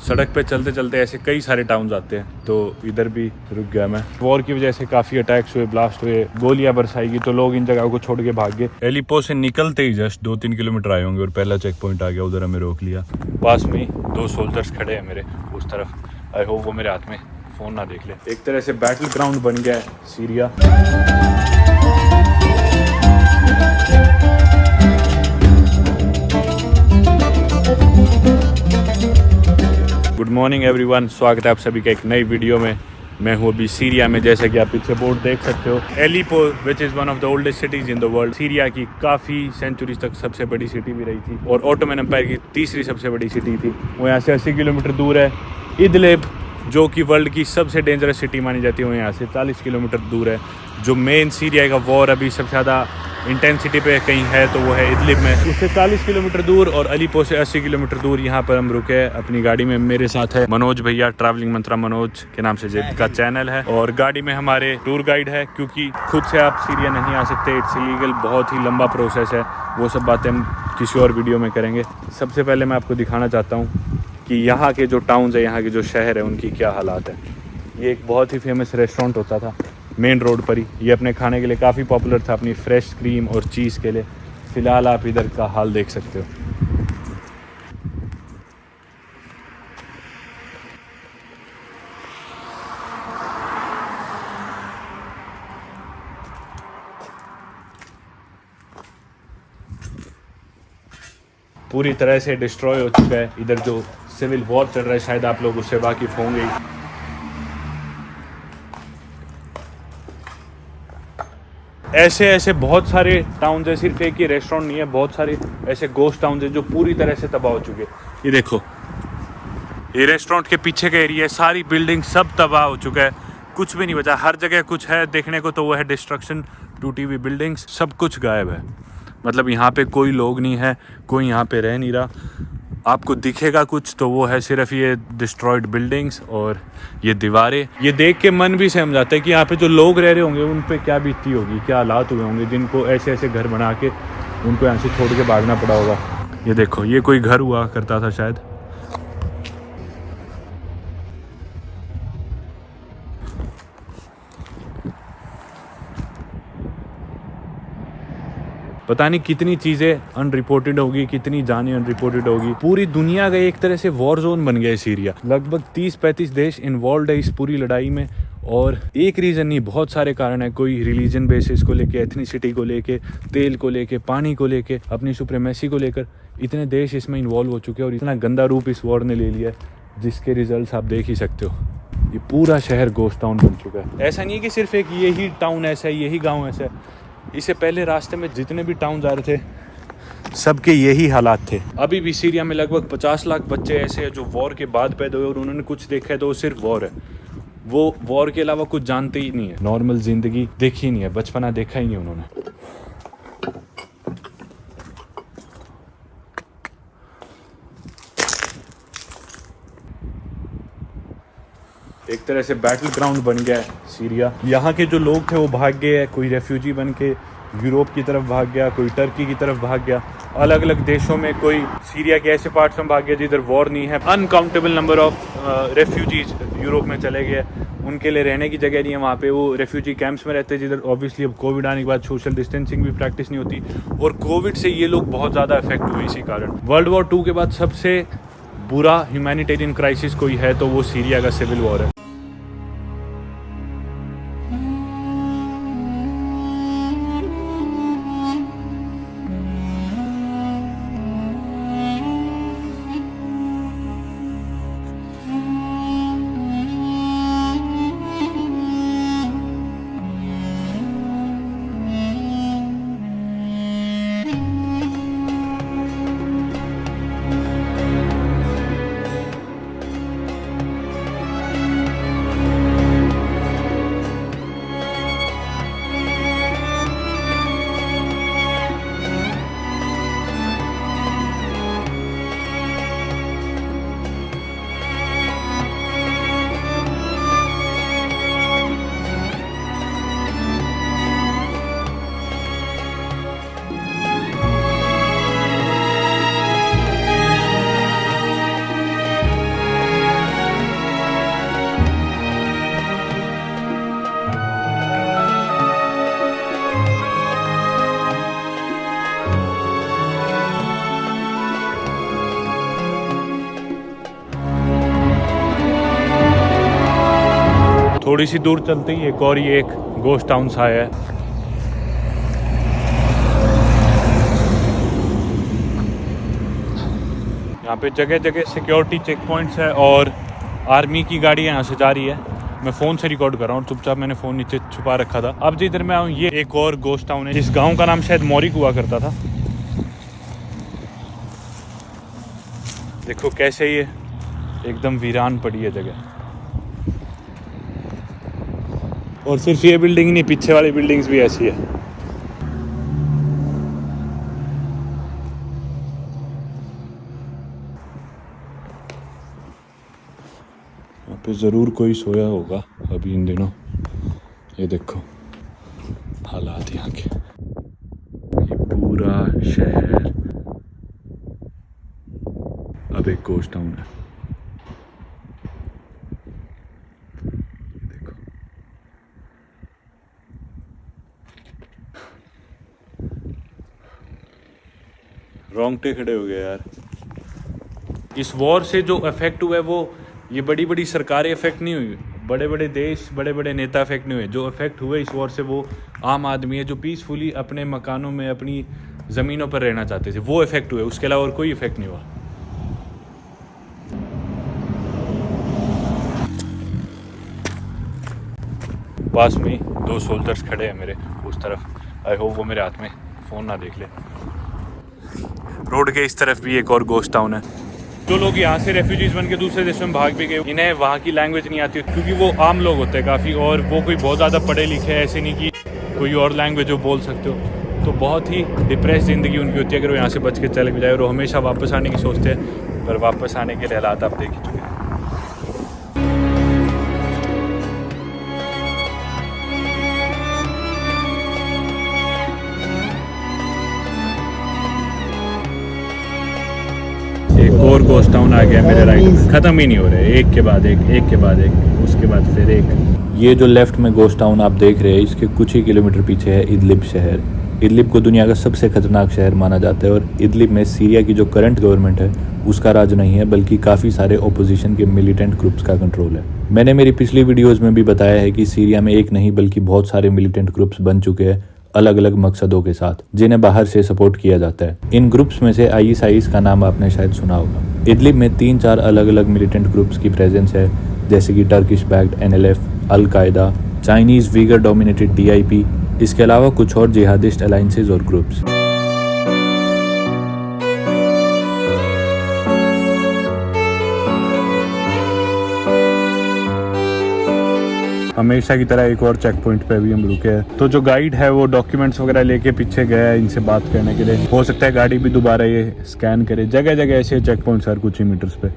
सड़क पे चलते चलते ऐसे कई सारे टाउन्स आते हैं, तो इधर भी रुक गया मैं। वॉर की वजह से काफ़ी अटैक्स हुए, ब्लास्ट हुए, गोलियां बरसाई गई, तो लोग इन जगहों को छोड़ के भाग गए। एलिपो से निकलते ही जस्ट 2-3 किलोमीटर आए होंगे और पहला चेक पॉइंट आ गया, उधर हमें रोक लिया। पास में ही 2 सोल्जर्स खड़े हैं मेरे उस तरफ। आई होप वो मेरे हाथ में फ़ोन ना देख ले। एक तरह से बैटल ग्राउंड बन गया है सीरिया। गुड मॉर्निंग एवरीवन, स्वागत है आप सभी का एक नई वीडियो में। मैं हूँ अभी सीरिया में, जैसे कि आप पीछे बोर्ड देख सकते हो। Aleppo which is one of the oldest cities in the world. Syria की काफ़ी सेंचुरीज तक सबसे बड़ी सिटी भी रही थी और ऑटोमन एम्पायर की तीसरी सबसे बड़ी सिटी थी। वो यहाँ से 80 किलोमीटर दूर है। इदलिब, जो कि वर्ल्ड की सबसे डेंजरस सिटी मानी जाती है, वो यहाँ से 40 किलोमीटर दूर है। जो मेन सीरिया का वॉर अभी सबसे ज़्यादा इंटेंसिटी पे कहीं है तो वो है इदलिब में, उससे 40 किलोमीटर दूर। और अलीपो से 80 किलोमीटर दूर यहाँ पर हम रुके अपनी गाड़ी में। मेरे साथ है मनोज भैया, ट्रैवलिंग मंत्रा मनोज के नाम से जिनका चैनल है, और गाड़ी में हमारे टूर गाइड है, क्योंकि खुद से आप सीरिया नहीं आ सकते, इट्स इलीगल, बहुत ही लंबा प्रोसेस है। वो सब बातें हम किसी और वीडियो में करेंगे। सबसे पहले मैं आपको दिखाना चाहता हूँ कि यहाँ के जो टाउन्स है, यहाँ के जो शहर है, उनकी क्या हालात है। ये एक बहुत ही फेमस रेस्टोरेंट होता था मेन रोड पर ही। ये अपने खाने के लिए काफ़ी पॉपुलर था, अपनी फ्रेश क्रीम और चीज़ के लिए। फ़िलहाल आप इधर का हाल देख सकते हो। पूरी तरह से डिस्ट्रॉय हो चुका है। इधर जो सिविल वॉर चल रहा है, शायद आप लोग उससे वाकिफ़ होंगे। ऐसे ऐसे बहुत सारे टाउन्स है, सिर्फ एक ही रेस्टोरेंट नहीं है, बहुत सारे ऐसे गोस्ट टाउन्स है जो पूरी तरह से तबाह हो चुके हैं। ये देखो, ये रेस्टोरेंट के पीछे का एरिया है, सारी बिल्डिंग सब तबाह हो चुका है, कुछ भी नहीं बचा। हर जगह कुछ है देखने को तो वो है डिस्ट्रक्शन, टूटी हुई बिल्डिंग्स, सब कुछ गायब है। मतलब यहाँ पे कोई लोग नहीं है, कोई यहाँ पे रह नहीं रहा। आपको दिखेगा कुछ तो वो है सिर्फ ये डिस्ट्रॉयड बिल्डिंग्स और ये दीवारें। ये देख के मन भी सहम जाता है कि यहाँ पे जो लोग रह रहे होंगे उन पे क्या बीतती होगी, क्या हालात हुए होंगे, जिनको ऐसे ऐसे घर बना के उनको यहाँ से छोड़ के भागना पड़ा होगा। ये देखो, ये कोई घर हुआ करता था शायद। पता नहीं कितनी चीज़ें अनरिपोर्टेड होगी, कितनी जानें अनरिपोर्टेड होगी। पूरी दुनिया का एक तरह से वॉर जोन बन गया है सीरिया। लगभग 30-35 देश इन्वॉल्व है इस पूरी लड़ाई में, और एक रीज़न नहीं, बहुत सारे कारण है। कोई रिलीजन बेसिस को लेके, एथनिसिटी को लेके, तेल को लेके, पानी को लेके, अपनी सुप्रीमेसी को लेकर इतने देश इसमें इन्वॉल्व हो चुके हैं और इतना गंदा रूप इस वॉर ने ले लिया है, जिसके रिजल्ट आप देख ही सकते हो। ये पूरा शहर गोस्ट टाउन बन चुका है। ऐसा नहीं है कि सिर्फ एक यही टाउन ऐसा है, यही गाँव ऐसा है। इससे पहले रास्ते में जितने भी टाउन आ रहे थे, सबके यही हालात थे। अभी भी सीरिया में लगभग 50 लाख बच्चे ऐसे हैं जो वॉर के बाद पैदा हुए और उन्होंने कुछ देखा है तो वो सिर्फ वॉर है। वो वॉर के अलावा कुछ जानते ही नहीं है, नॉर्मल जिंदगी देखी नहीं है, बचपना देखा ही नहीं उन्होंने। एक तरह से बैटल ग्राउंड बन गया है सीरिया। यहाँ के जो लोग थे वो भाग गए हैं, कोई रेफ्यूजी बन के यूरोप की तरफ भाग गया, कोई टर्की की तरफ भाग गया, अलग अलग देशों में, कोई सीरिया के ऐसे पार्ट्स में भाग गया जिधर वॉर नहीं है। Uncountable number of refugees Europe में चले गए, उनके लिए रहने की जगह नहीं है। वहाँ पे वो रेफ्यूजी कैंप्स में रहते हैं, जिधर ऑब्वियसली अब कोविड आने के बाद सोशल डिस्टेंसिंग भी प्रैक्टिस नहीं होती, और कोविड से ये लोग बहुत ज़्यादा इफेक्ट हुए इसी कारण। वर्ल्ड वॉर 2 के बाद सबसे बुरा ह्यूमैनिटेरियन क्राइसिस कोई है तो वो सीरिया का सिविल वॉर है। थोड़ी सी दूर चलते ही एक और ये एक गोस्ट टाउन सा है। यहाँ पे जगह जगह सिक्योरिटी चेक पॉइंट्स है और आर्मी की गाड़ियाँ यहाँ से जा रही है। मैं फ़ोन से रिकॉर्ड कर रहा हूँ, चुपचाप मैंने फ़ोन नीचे छुपा रखा था। अब जिधर मैं आऊँ ये एक और गोस्ट टाउन है। इस गांव का नाम शायद मोरिक हुआ करता था। देखो कैसे ये एकदम वीरान पड़ी है जगह। और सिर्फ ये बिल्डिंग नहीं, पीछे वाली बिल्डिंग्स भी ऐसी है। यहाँ पे ज़रूर कोई सोया होगा अभी इन दिनों। ये देखो हालात यहाँ के। ये पूरा शहर अब एक गोस्ट टाउन है। देखो रोंगटे खड़े हो गए यार। इस वॉर से जो इफेक्ट हुआ है वो ये बड़ी बड़ी सरकारें इफेक्ट नहीं हुई, बड़े बड़े देश, बड़े बड़े नेता इफेक्ट नहीं हुए। जो इफेक्ट हुए इस वॉर से वो आम आदमी है जो पीसफुली अपने मकानों में अपनी ज़मीनों पर रहना चाहते थे, वो इफेक्ट हुए। उसके अलावा और कोई इफेक्ट नहीं हुआ। पास में 2 सोल्जर्स खड़े हैं मेरे उस तरफ। आई होप वो मेरे हाथ में फ़ोन ना देख ले। रोड के इस तरफ भी एक और गोस्ट टाउन है। जो लोग यहाँ से रेफ्यूजीज बन के दूसरे देशों में भाग भी गए, इन्हें वहाँ की लैंग्वेज नहीं आती क्योंकि वो आम लोग होते हैं काफ़ी, और वो कोई बहुत ज़्यादा पढ़े लिखे हैं, ऐसे नहीं कि कोई और लैंग्वेज वो बोल सकते हो। तो बहुत ही डिप्रेस ज़िंदगी उनकी होती है अगर वो यहाँ से बच के चले भी जाए, और वो हमेशा वापस आने की सोचते हैं। पर वापस आने के लिए हालात आप देख ही चुके हैं। और गोस्ट टाउन आ गया मेरे राइट में। ख़त्म ही नहीं हो रहे, एक के बाद एक, एक के बाद एक, उसके बाद फिर एक। ये जो लेफ्ट में गोस्ट टाउन आप देख रहे हैं, इसके कुछ ही किलोमीटर पीछे है इदलिब शहर। इदलिब को दुनिया का सबसे खतरनाक शहर माना जाता है, और इदलिब में सीरिया की जो करंट गवर्नमेंट है उसका राज नहीं है, बल्कि काफ़ी सारे ओपोजिशन के मिलिटेंट ग्रुप्स का कंट्रोल है। मैंने मेरी पिछली वीडियोज़ में भी बताया है कि सीरिया में एक नहीं बल्कि बहुत सारे मिलिटेंट ग्रुप्स बन चुके हैं अलग अलग मकसदों के साथ, जिन्हें बाहर से सपोर्ट किया जाता है। इन ग्रुप्स में से आईएसआईएस का नाम आपने शायद सुना होगा। इदलिब में 3-4 अलग अलग मिलिटेंट ग्रुप्स की प्रेजेंस है, जैसे कि टर्किश बैक्ड एनएलएफ, अल कायदा, चाइनीज वीगर डोमिनेटेड डीआईपी, इसके अलावा कुछ और जिहादिस्ट अलायंसेज और ग्रुप्स। हमेशा की तरह एक और चेक पॉइंट पे भी हम रुके हैं। तो जो गाइड है वो डॉक्यूमेंट्स वगैरह लेके पीछे गया है इनसे बात करने के लिए। हो सकता है गाड़ी भी दोबारा ये स्कैन करे। जगह जगह ऐसे चेक पॉइंट्स हर कुछ ही मीटर्स पे।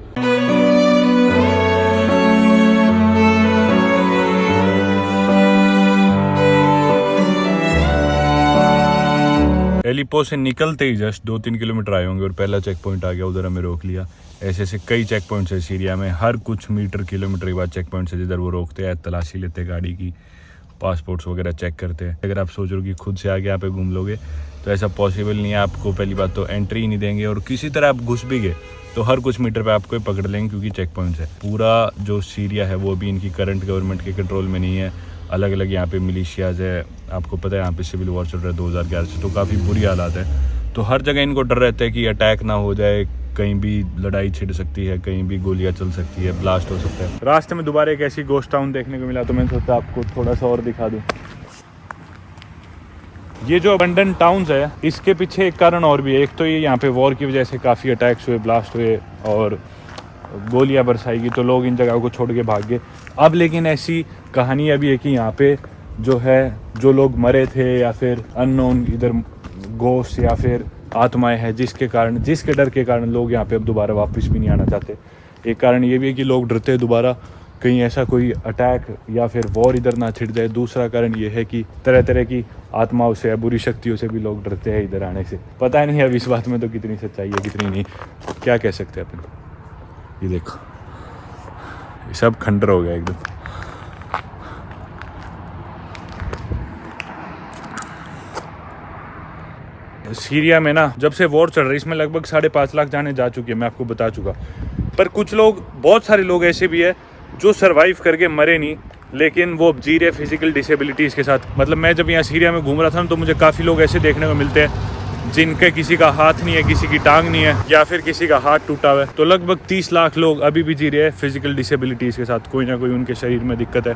एलिपो से निकलते ही जस्ट 2-3 किलोमीटर आए होंगे और पहला चेक पॉइंट आ गया, उधर हमें रोक लिया। ऐसे ऐसे कई चेक पॉइंट्स है सीरिया में, हर कुछ मीटर किलोमीटर के बाद चेक पॉइंट्स है जिधर वो रोकते हैं, तलाशी लेते हैं गाड़ी की, पासपोर्ट्स वगैरह चेक करते हैं। अगर आप सोच रहे हो कि खुद से आगे यहाँ पे घूम लोगे तो ऐसा पॉसिबल नहीं है। आपको पहली बात तो एंट्री ही नहीं देंगे, और किसी तरह आप घुस भी गए तो हर कुछ मीटर पे आपको पकड़ लेंगे क्योंकि चेक पॉइंट्स है। पूरा जो सीरिया है वो भी इनकी करंट गवर्नमेंट के कंट्रोल में नहीं है। अलग अलग यहाँ पे मिलिशियाज है, आपको पता है यहाँ पे सिविल वॉर चल रहा है 2011 से, तो काफ़ी बुरी हालात है। तो हर जगह इनको डर रहता है कि अटैक ना हो जाए, कहीं भी लड़ाई छिड़ सकती है, कहीं भी गोलियां चल सकती है, ब्लास्ट हो सकता है। रास्ते में दोबारा एक ऐसी गोस्ट टाउन देखने को मिला तो मैंने सोचा आपको थोड़ा सा और दिखा दूं। ये जो अबंडन टाउन्स है इसके पीछे एक कारण और भी है। एक तो ये यहाँ पे वॉर की वजह से काफ़ी अटैक्स हुए, ब्लास्ट हुए और गोलियां बरसाई गई, तो लोग इन जगहों को छोड़ के भाग गए। अब लेकिन ऐसी कहानी अभी है कि यहाँ पे जो है जो लोग मरे थे या फिर अननोन इधर गोस्ट या फिर आत्माएं हैं, जिसके डर के कारण लोग यहाँ पे अब दोबारा वापस भी नहीं आना चाहते। एक कारण ये भी है कि लोग डरते हैं दोबारा कहीं ऐसा कोई अटैक या फिर वॉर इधर ना छिड़ जाए। दूसरा कारण ये है कि तरह तरह की आत्माओं से, बुरी शक्तियों से भी लोग डरते हैं इधर आने से। पता नहीं अब इस बात में तो कितनी सच्चाई है कितनी नहीं, क्या कह सकते हैं अपन। ये देखो ये सब खंडर हो गया एकदम। सीरिया में ना जब से वॉर चल रही है इसमें लगभग 5.5 लाख जाने जा चुके हैं, मैं आपको बता चुका। पर कुछ लोग, बहुत सारे लोग ऐसे भी है जो सरवाइव करके मरे नहीं, लेकिन वो जी रहे फिजिकल डिसेबिलिटीज़ के साथ। मतलब मैं जब यहाँ सीरिया में घूम रहा था ना, तो मुझे काफ़ी लोग ऐसे देखने को मिलते हैं जिनके किसी का हाथ नहीं है, किसी की टांग नहीं है, या फिर किसी का हाथ टूटा हुआ है। तो लगभग 30 लाख लोग अभी भी जी रहे हैं फिजिकल डिसेबिलिटीज़ के साथ। कोई ना कोई उनके शरीर में दिक्कत है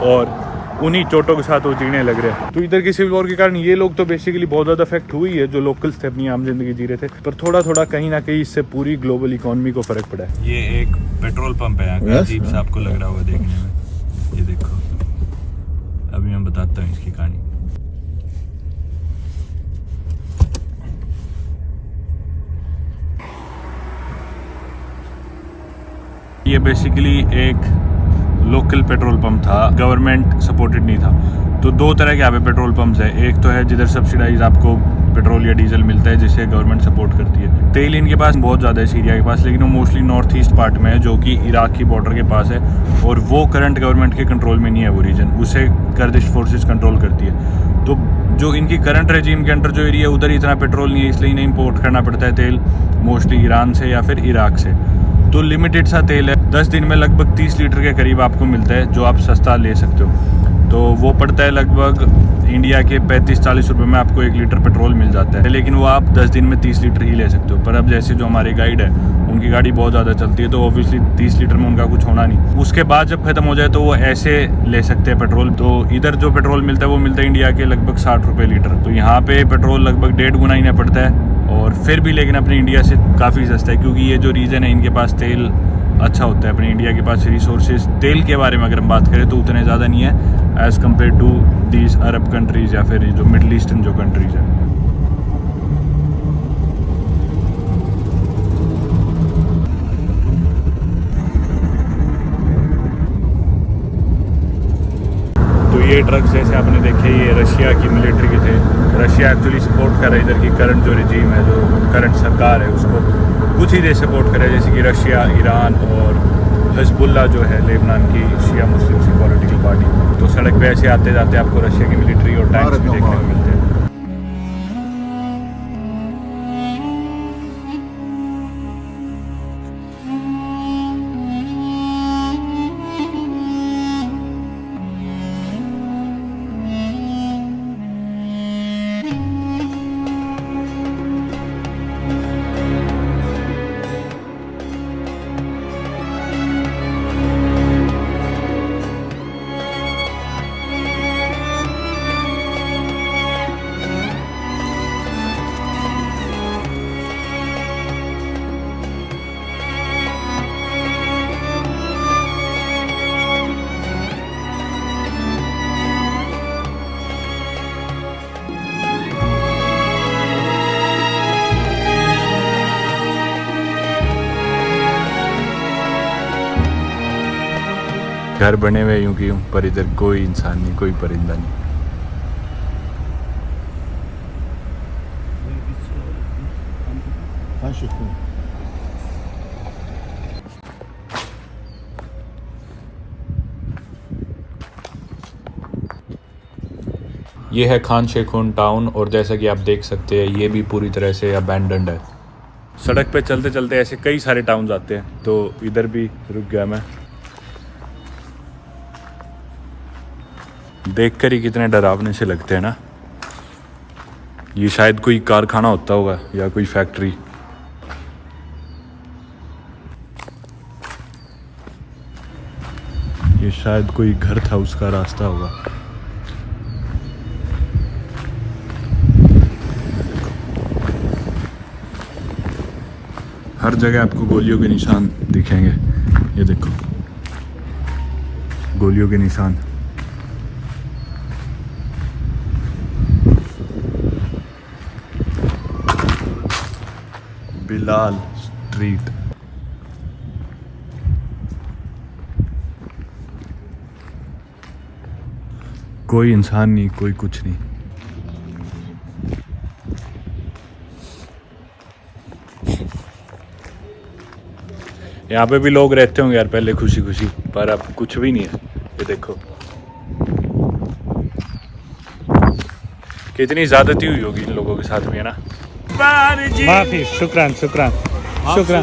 और उन्हीं चोटों के साथ वो जीने लग रहे हैं। तो इधर की सिविल वॉर के कारण ये लोग तो बेसिकली बहुत ज़्यादा अफेक्ट हुई है, जो लोकल्स थे अपनी आम जिंदगी जी रहे थे, पर थोड़ा थोड़ा कहीं ना कहीं इससे पूरी ग्लोबल इकोनॉमी को फ़र्क पड़ा है। ये एक पेट्रोल पंप है यहाँ का, अजीब सा आपको लग रहा होगा देखने में। ये देखो, अभी मैं बताता हूँ इसकी कहानी। ये बेसिकली एक लोकल पेट्रोल पंप था, गवर्नमेंट सपोर्टेड नहीं था। तो दो तरह के यहाँ पे पेट्रोल पंप्स है। एक तो है जिधर सब्सिडाइज आपको पेट्रोल या डीजल मिलता है, जिसे गवर्नमेंट सपोर्ट करती है। तेल इनके पास बहुत ज़्यादा है सीरिया के पास, लेकिन वो मोस्टली नॉर्थ ईस्ट पार्ट में है, जो कि इराक की बॉर्डर के पास है, और वो करंट गवर्नमेंट के कंट्रोल में नहीं है वो रीजन, उसे कर्दिश फोर्सेस कंट्रोल करती है। तो जो इनकी करंट रेजिम के अंडर जो एरिया है, उधर इतना पेट्रोल नहीं है, इसलिए इन्हें इम्पोर्ट करना पड़ता है तेल, मोस्टली ईरान से या फिर इराक से। तो लिमिटेड सा तेल है, 10 दिन में लगभग 30 लीटर के करीब आपको मिलता है, जो आप सस्ता ले सकते हो। तो वो पड़ता है लगभग इंडिया के 35-40 रुपये में आपको 1 लीटर पेट्रोल मिल जाता है, लेकिन वो आप 10 दिन में 30 लीटर ही ले सकते हो। पर अब जैसे जो हमारे गाइड है, उनकी गाड़ी बहुत ज़्यादा चलती है, तो ऑब्वियसली 30 लीटर में उनका कुछ होना नहीं। उसके बाद जब खत्म हो जाए तो वो ऐसे ले सकते हैं पेट्रोल। तो इधर जो पेट्रोल मिलता है वो मिलता है इंडिया के लगभग 60 रुपये लीटर। तो यहाँ पे पेट्रोल लगभग 1.5 गुना ही पड़ता है, और फिर भी लेकिन अपने इंडिया से काफ़ी सस्ता है, क्योंकि ये जो रीजन है इनके पास तेल अच्छा होता है। अपने इंडिया के पास रिसोर्सेज तेल के बारे में अगर हम बात करें तो उतने ज़्यादा नहीं है as compare to these Arab countries या फिर जो मिडल ईस्टर्न जो कंट्रीज़ हैं। तो ये ट्रक्स जैसे आपने देखे, ये रशिया की मिलिट्री के थे। रशिया एक्चुअली सपोर्ट कर रहा है इधर की करंट जो रिजीम है, जो करंट सरकार है, उसको कुछ ही देश सपोर्ट कर रहा है, जैसे कि रशिया, ईरान और हिजबुल्लाह जो है लेबनान की शिया मुस्लिम सी पॉलिटिकल पार्टी। तो सड़क पे ऐसे आते जाते आपको रशिया की मिलिट्री और टैंक्स भी देखने को मिलते हैं। घर बने हुए यूं कि यूं, पर इधर कोई इंसान नहीं, कोई परिंदा नहीं। ये है खान शेखून टाउन, और जैसा कि आप देख सकते हैं ये भी पूरी तरह से अबैंडन्ड है। सड़क पे चलते चलते ऐसे कई सारे टाउन्स आते हैं, तो इधर भी रुक गया मैं। देखकर ही कितने डरावने से लगते हैं ना। ये शायद कोई कारखाना होता होगा या कोई फैक्ट्री। ये शायद कोई घर था, उसका रास्ता होगा। हर जगह आपको गोलियों के निशान दिखेंगे। ये देखो, गोलियों के निशान। बिलाल स्ट्रीट। कोई इंसान नहीं, कोई कुछ नहीं। यहाँ पे भी लोग रहते होंगे यार पहले खुशी खुशी, पर अब कुछ भी नहीं है। ये देखो कितनी ज्यादती हुई होगी इन लोगों के साथ भी, है ना। माफी, शुक्रान शुक्रान शुक्रान।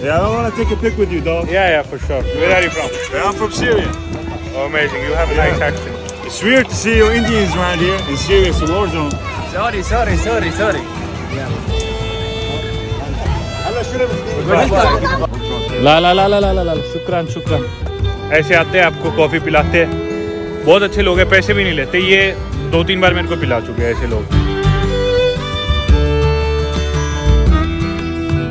Yeah, I want to take a pic with you, dog. Yeah, for sure. Where are you from? Yeah, I'm from Syria. Oh, amazing. You have a nice accent. It's weird to see your Indians around here. In Syria, it's a war zone. Sorry. ला ला ला ला ला ला ला शुक्रान शुक्रान। ऐसे आते हैं, आपको coffee पिलाते हैं। बहुत अच्छे लोग हैं, पैसे भी नहीं लेते। ये 2-3 बार मेरे को पिला चुके हैं ऐसे लोग।